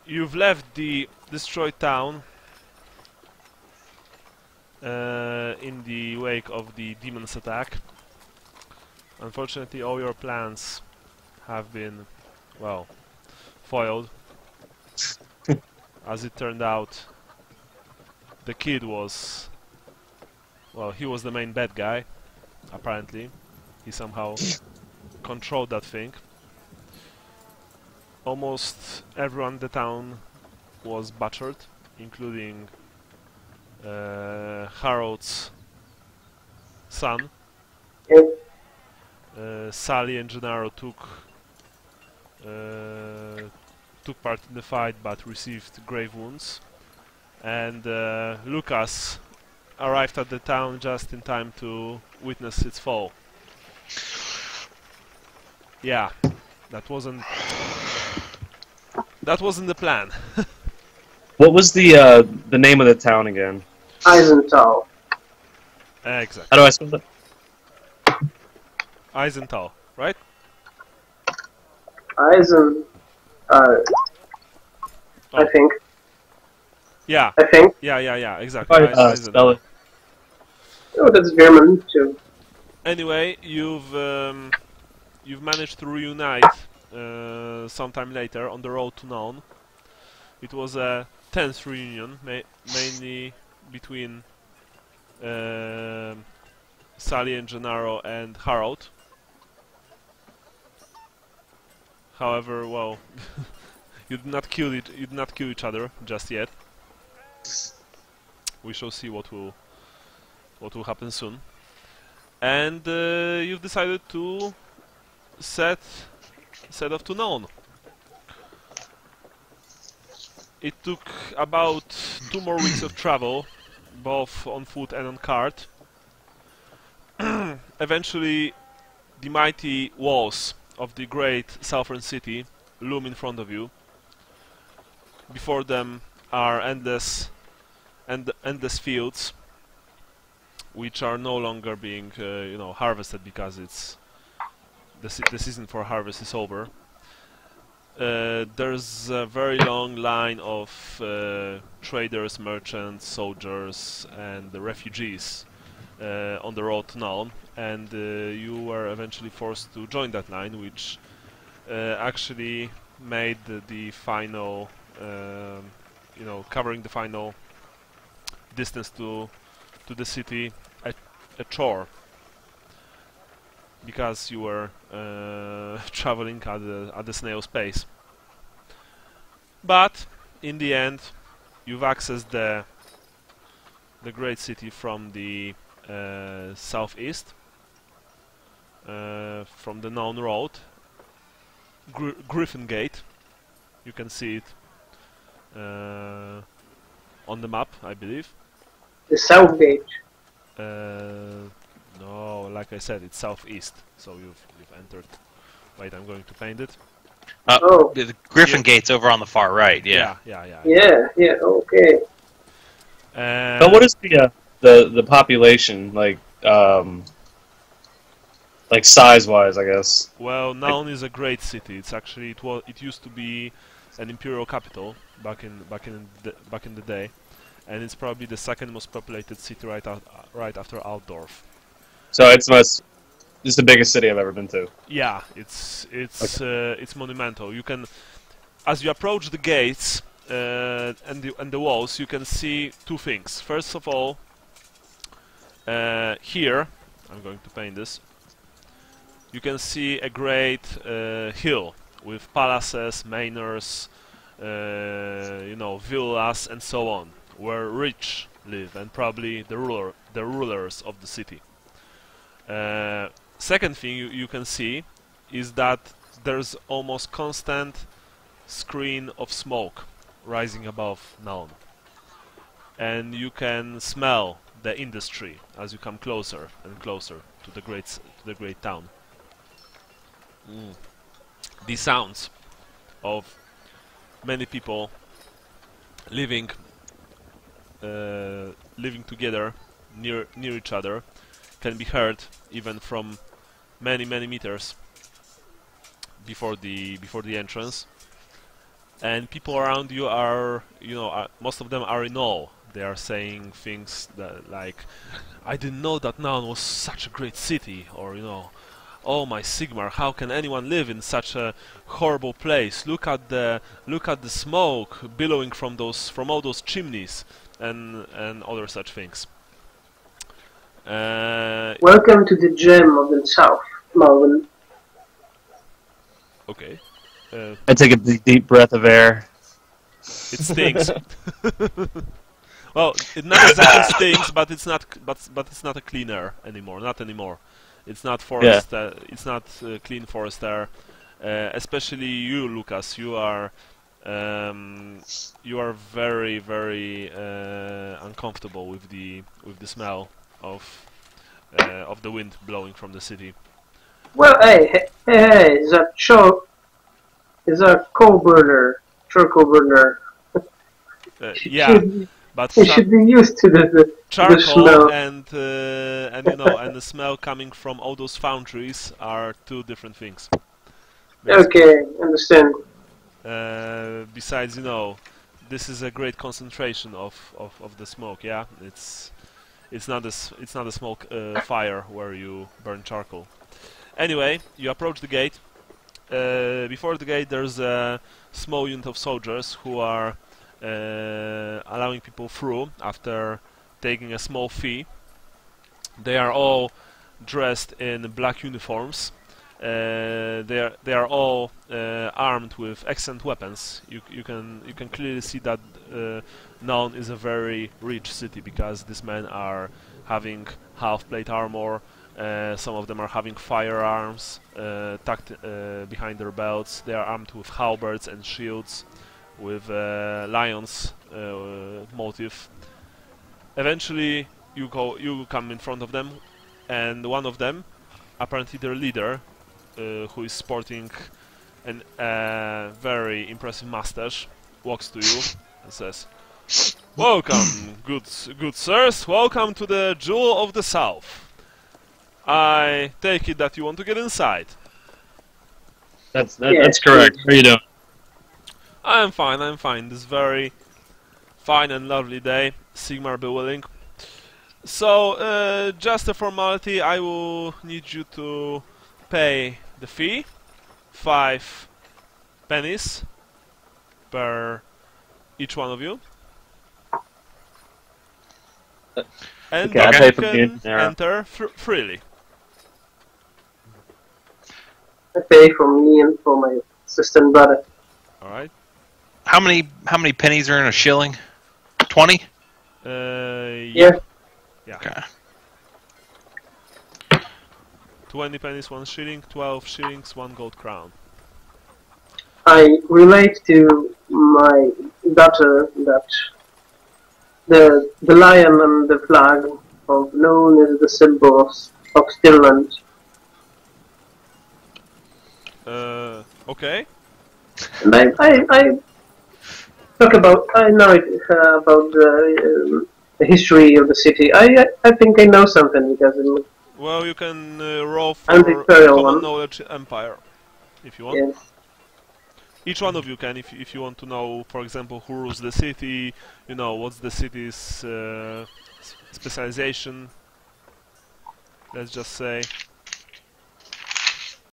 You've left the destroyed town in the wake of the demon's attack. Unfortunately, all your plans have been, well, foiled. As it turned out, the kid was, well, he was the main bad guy, apparently. He somehow controlled that thing. Almost everyone in the town was butchered, including Harold's son. Yep. Sally and Gennaro took part in the fight but received grave wounds, and Lucas arrived at the town just in time to witness its fall. Yeah, that wasn't the plan. What was the name of the town again? Eisenthal. Exactly. How do I spell that? Eisenthal, right? Eisen. I think. Yeah. I think. Yeah, exactly. Spell it. Oh, that's German too. Anyway, you've managed to reunite sometime later on the road to Nuln. It was a tense reunion, mainly between Sally and Gennaro and Harold. However, well, you did not kill each other just yet. We shall see what will happen soon. And you've decided to set off to Nuln. It took about 2 more weeks of travel, both on foot and on cart. Eventually, the mighty walls of the great southern city loom in front of you. Before them are endless fields, which are no longer being, harvested because it's the season for harvest is over. There's a very long line of traders, merchants, soldiers, and the refugees on the road to Nuln, and you were eventually forced to join that line, which actually made the final, covering the final distance to the city a chore, because you were traveling at the snail's pace. But in the end, you've accessed the great city from the southeast, from the Nuln Road, Griffin Gate. You can see it on the map, I believe. The South Gate. No, like I said, it's southeast. So you've entered. Wait, I'm going to paint it. The Griffin Gate's over on the far right. Yeah. Yeah. Okay. But what is the population like size-wise, I guess? Well, Nuln is a great city. It's actually it used to be an imperial capital back in the day, and it's probably the second most populated city right after Altdorf. So it's the biggest city I've ever been to. Yeah, it's monumental. You can, as you approach the gates and the walls, you can see 2 things. First of all, here, I'm going to paint this. You can see a great hill with palaces, manors, villas, and so on, where rich live, and probably the rulers of the city. Second thing you can see is that there's almost constant screen of smoke rising above Nuln, and you can smell the industry as you come closer and closer to the great town. The sounds of many people living together near each other can be heard even from many meters before the entrance. and people around you are, most of them are in awe. They are saying things that, like, "I didn't know that Nuln was such a great city," or "Oh my Sigmar, how can anyone live in such a horrible place? Look at the smoke billowing from all those chimneys," and other such things. Welcome to the gem of the south, Malvin. Okay. I take a deep breath of air. It stinks. Well, it not exactly stinks, but it's not. But it's not a clean air anymore. Not anymore. It's not forest. It's not clean forest air. Especially you, Lucas. You are very, very uncomfortable with the smell of the wind blowing from the city. Well, hey, is that coal burner, charcoal burner? Yeah, but You should be used to the charcoal smell. and and the smell coming from all those foundries are two different things. Okay, understand. Besides, this is a great concentration of the smoke. Yeah, it's not a smoke fire where you burn charcoal. Anyway, you approach the gate. Before the gate, there's a small unit of soldiers who are allowing people through after taking a small fee. They are all dressed in black uniforms. They are all armed with excellent weapons. You can clearly see that Nuln is a very rich city, because these men are having half-plate armor. Some of them are having firearms tucked behind their belts. They are armed with halberds and shields with lions motif. Eventually, you come in front of them, and one of them, apparently their leader, who is sporting a very impressive mustache, walks to you and says, "Welcome, good sirs. Welcome to the Jewel of the South. I take it that you want to get inside." That's correct. How are you doing? I'm fine. This very fine and lovely day, Sigmar be willing. So, just a formality, I will need you to pay the fee, 5 pennies per each one of you. And Okay, I'll then pay you for the can engineer. enter freely. I pay for me and for my assistant brother. Alright. How many pennies are in a shilling? 20? Yeah. Okay. 20 pennies, 1 shilling, 12 shillings, 1 gold crown. I relate to my daughter that the lion and the flag of Nuln is the symbol of Stillland. Okay. And I talk about, I know about the history of the city. I think I know something because Well, you can roll I'm for Victorian Common one. Knowledge Empire, if you want. Yes. Each one of you can, if you want to know, for example, who rules the city, what's the city's specialization, let's just say.